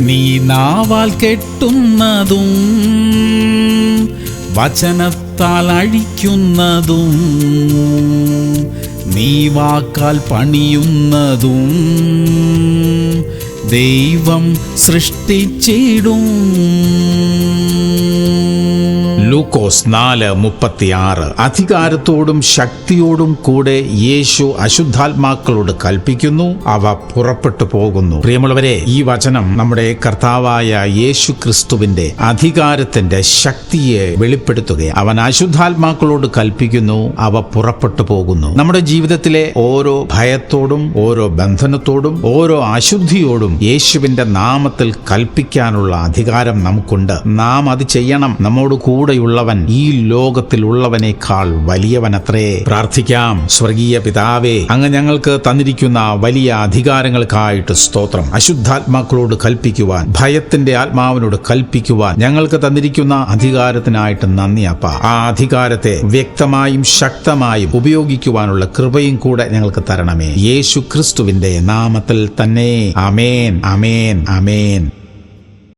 നീ നാവാൽ കെട്ടുന്നതും വചനത്താൽ അഴിക്കുന്നതും നീ വാക്കാൽ പണിയുന്നതും ദൈവം സൃഷ്ടിച്ചിടും. ലൂക്കോസ് 4:36. അധികാരത്തോടും ശക്തിയോടും കൂടെ യേശു അശുദ്ധാത്മാക്കളോട് കൽപ്പിക്കുന്നു, അവ പുറപ്പെട്ടു പോകുന്നു. പ്രിയമുള്ളവരെ, ഈ വചനം നമ്മുടെ കർത്താവായ യേശു ക്രിസ്തുവിന്റെ അധികാരത്തിന്റെ ശക്തിയെ വെളിപ്പെടുത്തുകയാണ്. അവൻ അശുദ്ധാത്മാക്കളോട് കൽപ്പിക്കുന്നു, അവ പുറപ്പെട്ടു പോകുന്നു. നമ്മുടെ ജീവിതത്തിലെ ഓരോ ഭയത്തോടും ഓരോ ബന്ധനത്തോടും ഓരോ അശുദ്ധിയോടും യേശുവിന്റെ നാമത്തിൽ കൽപ്പിക്കാനുള്ള അധികാരം നമുക്കുണ്ട്. നാം അത് ചെയ്യണം. നമ്മോട് കൂടെയുള്ളവൻ ഈ ലോകത്തിലുള്ളവനേക്കാൾ വലിയവനത്രേ. പ്രാർത്ഥിക്കാം. സ്വർഗീയ പിതാവേ, അങ്ങ് ഞങ്ങൾക്ക് തന്നിരിക്കുന്ന വലിയ അധികാരങ്ങൾക്കായിട്ട് സ്തോത്രം. അശുദ്ധാത്മാക്കളോട് കൽപ്പിക്കുവാൻ, ഭയത്തിന്റെ ആത്മാവിനോട് കൽപ്പിക്കുവാൻ ഞങ്ങൾക്ക് തന്നിരിക്കുന്ന അധികാരത്തിനായിട്ട് നന്ദി അപ്പ. ആ അധികാരത്തെ വ്യക്തമായും ശക്തമായും ഉപയോഗിക്കുവാനുള്ള കൃപയും കൂടെ ഞങ്ങൾക്ക് തരണമേ. യേശു ക്രിസ്തുവിന്റെ നാമത്തിൽ തന്നെ. ആമേൻ, ആമേൻ, ആമേൻ.